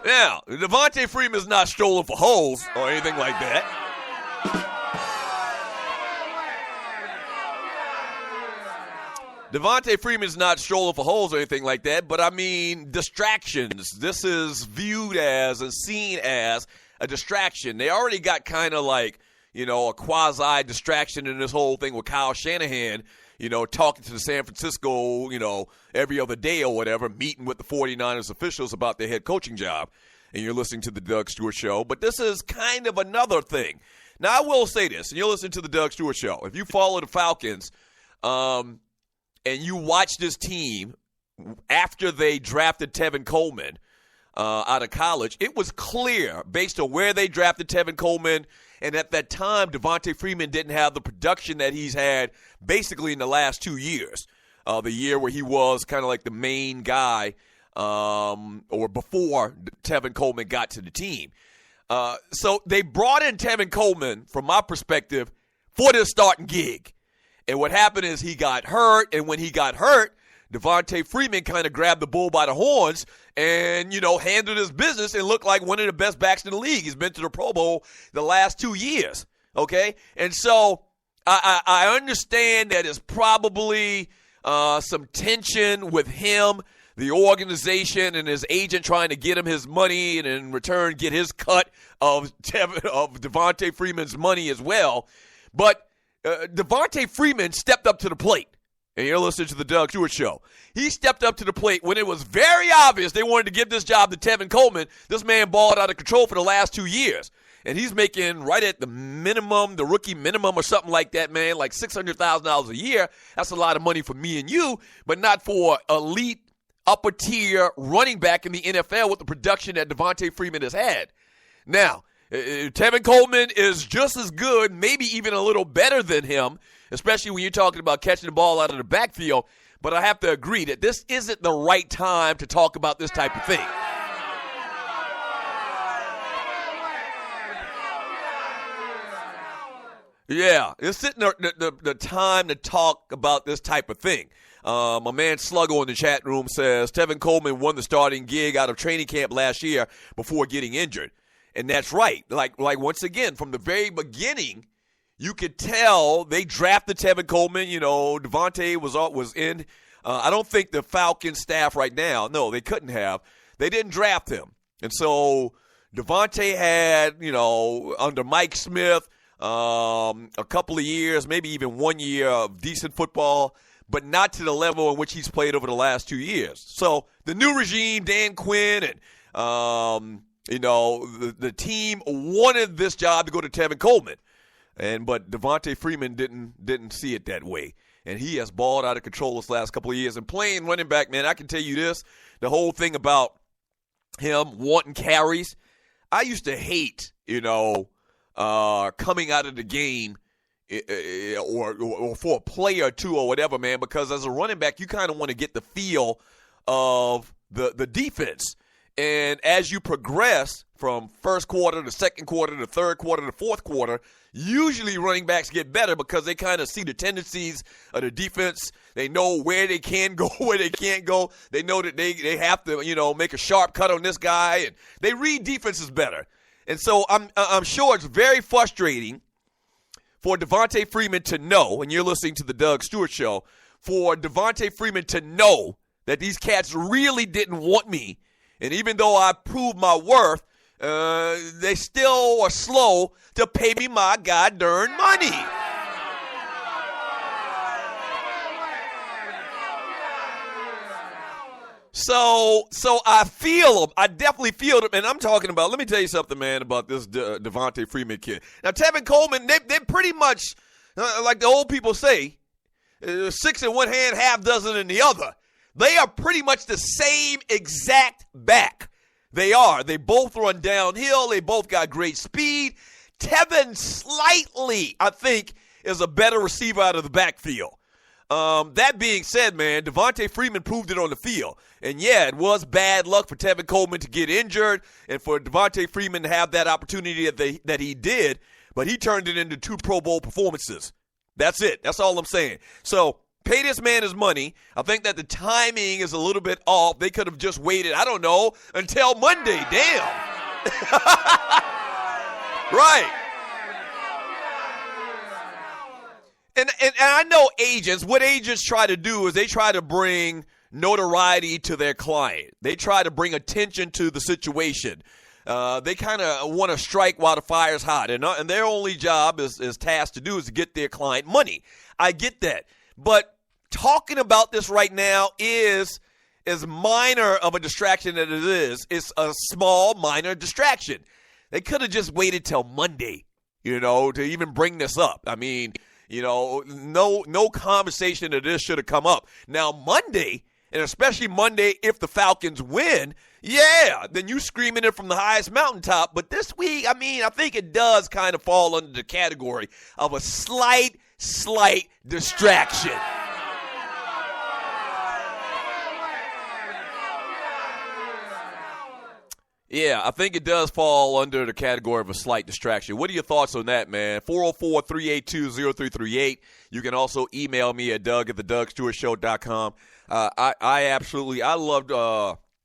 Now, Devontae Freeman's not strolling for holes or anything like that. Devontae Freeman's not strolling for holes or anything like that, but I mean distractions. This is viewed as and seen as a distraction. They already got kind of like, a quasi-distraction in this whole thing with Kyle Shanahan, talking to the San Francisco, every other day or whatever, meeting with the 49ers officials about their head coaching job. And you're listening to the Doug Stewart Show. But this is kind of another thing. Now, I will say this, and you're listening to the Doug Stewart Show. If you follow the Falcons, and you watch this team after they drafted Tevin Coleman out of college, it was clear based on where they drafted Tevin Coleman, and at that time, Devontae Freeman didn't have the production that he's had basically in the last 2 years. The year where he was kind of like the main guy or before Tevin Coleman got to the team. So they brought in Tevin Coleman, from my perspective, for this starting gig. And what happened is he got hurt, and when he got hurt, Devontae Freeman kind of grabbed the bull by the horns and, handled his business and looked like one of the best backs in the league. He's been to the Pro Bowl the last 2 years, okay? And so I understand that it's probably some tension with him, the organization, and his agent trying to get him his money and in return get his cut of Devontae Freeman's money as well. But Devontae Freeman stepped up to the plate. And you're listening to the Doug Stewart Show. He stepped up to the plate when it was very obvious they wanted to give this job to Tevin Coleman. This man balled out of control for the last 2 years. And he's making right at the minimum, the rookie minimum or something like that, man, like $600,000 a year. That's a lot of money for me and you, but not for elite, upper-tier running back in the NFL with the production that Devontae Freeman has had. Now, Tevin Coleman is just as good, maybe even a little better than him, especially when you're talking about catching the ball out of the backfield. But I have to agree that this isn't the right time to talk about this type of thing. Yeah, it's sitting the time to talk about this type of thing. My man Sluggo in the chat room says Tevin Coleman won the starting gig out of training camp last year before getting injured. And that's right. Like once again, from the very beginning, you could tell they drafted Tevin Coleman. Devontae was in. I don't think the Falcons staff right now, no, they couldn't have. They didn't draft him. And so Devontae had, under Mike Smith, a couple of years, maybe even 1 year of decent football, but not to the level in which he's played over the last 2 years. So the new regime, Dan Quinn, and the team wanted this job to go to Tevin Coleman, but Devontae Freeman didn't see it that way, and he has balled out of control this last couple of years. And playing running back, man, I can tell you this: the whole thing about him wanting carries, I used to hate, coming out of the game or for a play or two or whatever, man, because as a running back, you kind of want to get the feel of the defense. And as you progress from first quarter to second quarter to third quarter to fourth quarter, usually running backs get better because they kind of see the tendencies of the defense. They know where they can go, where they can't go. They know that they have to, make a sharp cut on this guy, and they read defenses better. And so I'm sure it's very frustrating for Devontae Freeman to know, and you're listening to the Doug Stewart Show, for Devontae Freeman to know that these cats really didn't want me. And even though I proved my worth, they still are slow to pay me my god-darn money. So I feel them. I definitely feel them. And I'm talking about, let me tell you something, man, about this Devontae Freeman kid. Now, Tevin Coleman, they're pretty much, like the old people say, 6 in one hand, half dozen in the other. They are pretty much the same exact back. They are. They both run downhill. They both got great speed. Tevin slightly, I think, is a better receiver out of the backfield. That being said, man, Devontae Freeman proved it on the field. And, yeah, it was bad luck for Tevin Coleman to get injured and for Devontae Freeman to have that opportunity that he did, but he turned it into 2 Pro Bowl performances. That's it. That's all I'm saying. So Pay this man his money. I think that the timing is a little bit off. They could have just waited, I don't know, until Monday. Damn. Right. And I know agents, what agents try to do is they try to bring notoriety to their client. They try to bring attention to the situation. They kind of want to strike while the fire's hot. And their only job is tasked to do is to get their client money. I get that. But talking about this right now is as minor of a distraction as it is. It's a small, minor distraction. They could have just waited till Monday, to even bring this up. I mean, no conversation of this should have come up. Now, Monday, and especially Monday if the Falcons win, yeah, then you screaming it from the highest mountaintop. But this week, I think it does kind of fall under the category of a slight distraction. Yeah, I think it does fall under the category of a slight distraction. What are your thoughts on that, man? 404-382-0338. You can also email me at doug@thedougstewartshow.com. I loved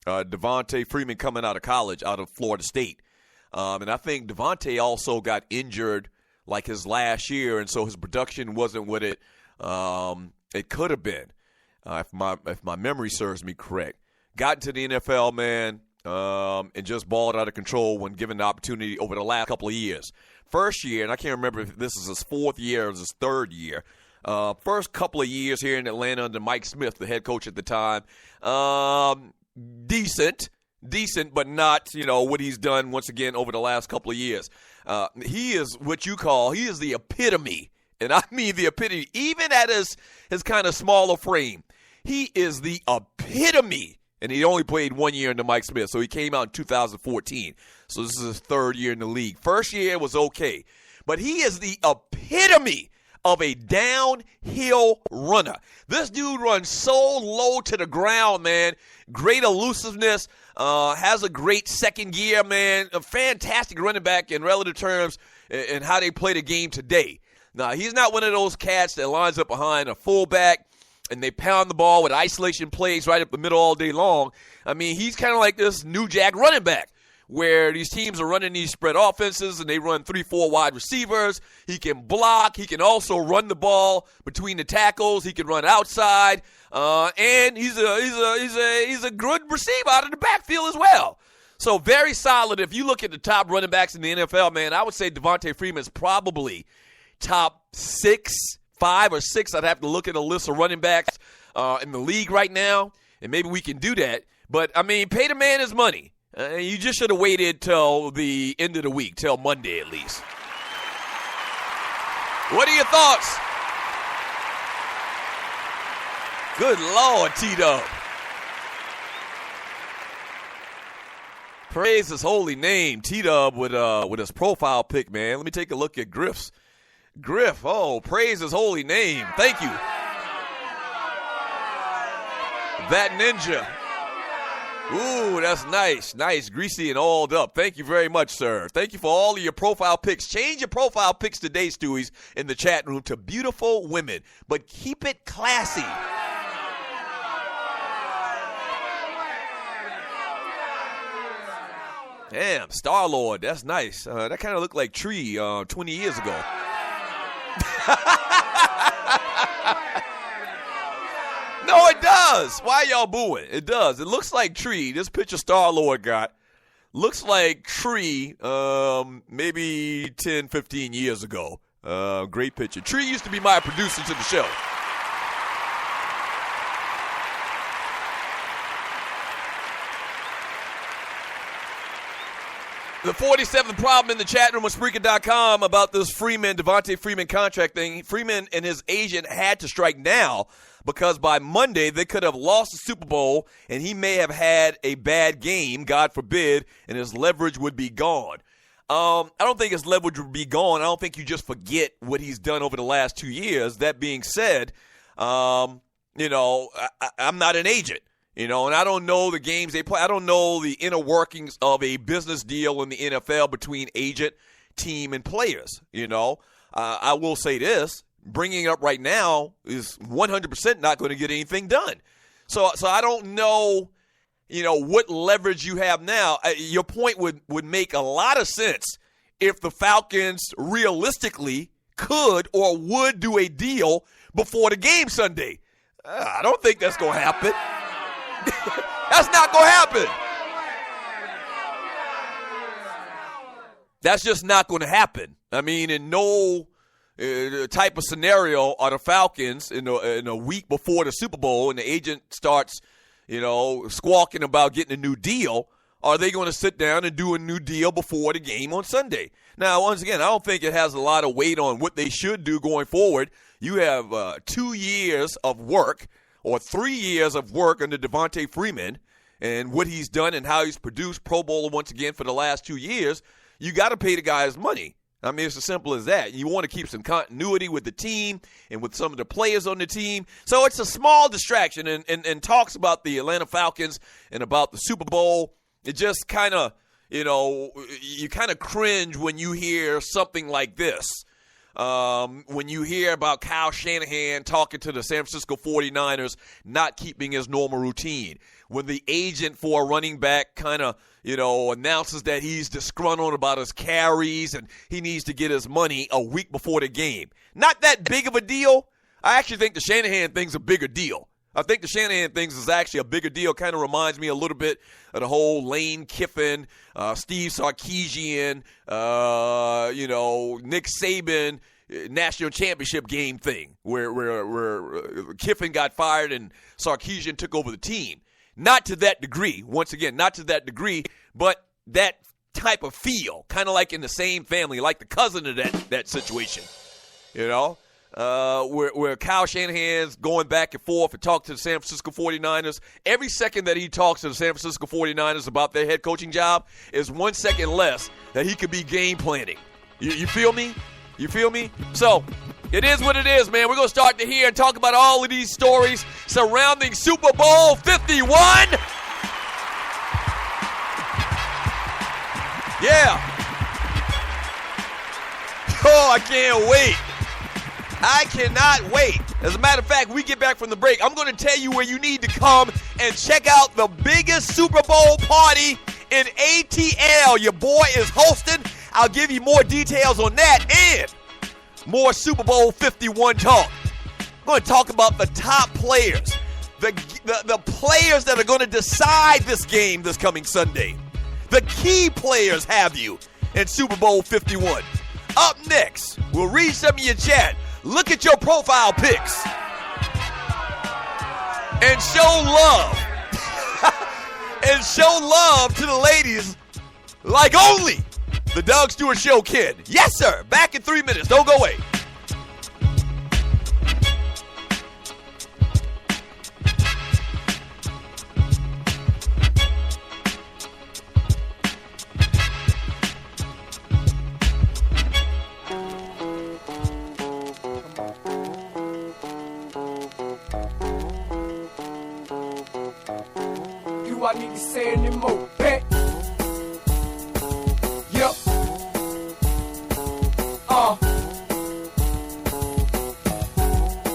Devontae Freeman coming out of college, out of Florida State. And I think Devontae also got injured like his last year, and so his production wasn't what it could have been, if my memory serves me correct. Got into the NFL, man. And just balled out of control when given the opportunity over the last couple of years. First year, and I can't remember if this is his fourth year or his third year. First couple of years here in Atlanta under Mike Smith, the head coach at the time. Decent, but not, what he's done once again over the last couple of years. He is he is the epitome, and I mean the epitome, even at his kind of smaller frame. He is the epitome. And he only played 1 year under Mike Smith, so he came out in 2014. So this is his third year in the league. First year was okay. But he is the epitome of a downhill runner. This dude runs so low to the ground, man. Great elusiveness. Has a great second gear, man. A fantastic running back in relative terms in how they play the game today. Now, he's not one of those cats that lines up behind a fullback and they pound the ball with isolation plays right up the middle all day long. I mean, he's kind of like this new jack running back where these teams are running these spread offenses and they run 3-4 wide receivers. He can block. He can also run the ball between the tackles. He can run outside. And he's a good receiver out of the backfield as well. So very solid. If you look at the top running backs in the NFL, man, I would say Devontae Freeman is probably top 5 or 6. I'd have to look at a list of running backs in the league right now, and maybe we can do that. But, I mean, pay the man his money. You just should have waited till the end of the week, till Monday at least. What are your thoughts? Good Lord, T-Dub. Praise his holy name. T-Dub with his profile pic, man. Let me take a look at Griff's. Griff, praise his holy name. Thank you. That ninja. Ooh, that's nice. Nice, greasy and oiled up. Thank you very much, sir. Thank you for all of your profile pics. Change your profile pics today, Stewies, in the chat room to beautiful women, but keep it classy. Damn, Star-Lord, that's nice. That kind of looked like Tree 20 years ago. No, it does. Why y'all booing? It does. It looks like Tree. This picture Star-Lord got looks like Tree maybe 10, 15 years ago. Great picture. Tree used to be my producer to the show. The 47th problem in the chat room with Spreaker.com about this Devontae Freeman contract thing. Freeman and his agent had to strike now because by Monday they could have lost the Super Bowl and he may have had a bad game, God forbid, and his leverage would be gone. I don't think his leverage would be gone. I don't think you just forget what he's done over the last 2 years. That being said, I'm not an agent. And I don't know the games they play. I don't know the inner workings of a business deal in the NFL between agent, team, and players. I will say this. bringing it up right now is 100% not going to get anything done. So I don't know, what leverage you have now. Your point would make a lot of sense if the Falcons realistically could or would do a deal before the game Sunday. I don't think that's going to happen. That's not going to happen. That's just not going to happen. I mean, in no type of scenario are the Falcons in a week before the Super Bowl and the agent starts, squawking about getting a new deal, are they going to sit down and do a new deal before the game on Sunday? Now, once again, I don't think it has a lot of weight on what they should do going forward. You have 2 years of work or 3 years of work under Devontae Freeman and what he's done and how he's produced Pro Bowler once again for the last 2 years. You got to pay the guy his money. I mean, it's as simple as that. You want to keep some continuity with the team and with some of the players on the team. So it's a small distraction and talks about the Atlanta Falcons and about the Super Bowl. It just kind of, you kind of cringe when you hear something like this. When you hear about Kyle Shanahan talking to the San Francisco 49ers not keeping his normal routine. When the agent for a running back kind of, announces that he's disgruntled about his carries and he needs to get his money a week before the game. Not that big of a deal. I actually think the Shanahan thing's a bigger deal. I think the Shanahan things is actually a bigger deal. Kind of reminds me a little bit of the whole Lane Kiffin, Steve Sarkisian, Nick Saban national championship game thing where Kiffin got fired and Sarkisian took over the team. Not to that degree. Once again, not to that degree, but that type of feel, kind of like in the same family, like the cousin of that situation, where Kyle Shanahan's going back and forth and talk to the San Francisco 49ers. Every second that he talks to the San Francisco 49ers about their head coaching job is 1 second less that he could be game planning. You feel me? You feel me? So, it is what it is, man. We're going to start to hear and talk about all of these stories surrounding Super Bowl 51. Yeah. Oh, I can't wait. I cannot wait. As a matter of fact, we get back from the break, I'm going to tell you where you need to come and check out the biggest Super Bowl party in ATL. Your boy is hosting. I'll give you more details on that and more Super Bowl 51 talk. I'm going to talk about the top players, the players that are going to decide this game this coming Sunday. The key players have you in Super Bowl 51. Up next, we'll read some of your chat. Look at your profile pics and show love. And show love to the ladies like only the Doug Stewart Show can. Yes, sir. Back in 3 minutes. Don't go away. Do I need to say anymore? Bet. Yup.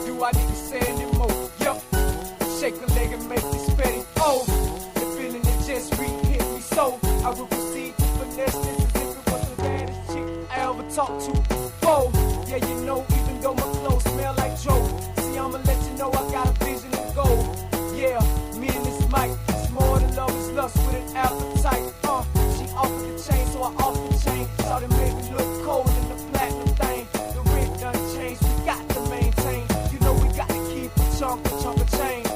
Do I need to say anymore? Yup. Shake a leg and make me steady. Oh, the feeling that just re-hit me so. I will proceed to finesse this as if it was the baddest chick I ever talked to. Oh, yeah, even though my clothes smell like Joe. See, I'ma let you know I got a vision of gold. Yeah, me and this mic. More than love is lust with an appetite. She offered the chain, so I offered the chain. Thought it made me look cold in the platinum thing. The rent done changed, we got to maintain. We got to keep a chunk of change.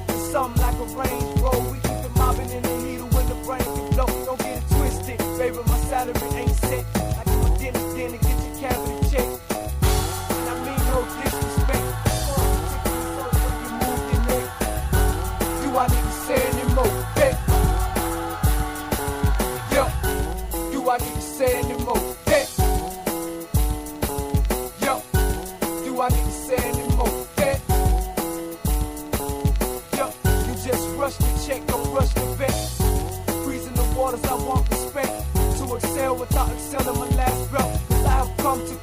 It's something like a Range Rover. We keep it mobbing in the heater when the brain can blow. Don't get it twisted, baby, my salary ain't set. I do a dinner, get your cavity checked. And I mean no disrespect. Do I need to say anymore? Hey. Yo, do I need to say anymore? Hey. Yo, do I need to say anymore? Hey. Yo, you just rush the check, don't rush the bet. Freezing the waters, I want respect. To excel without excelling my last breath. 'Cause I have come to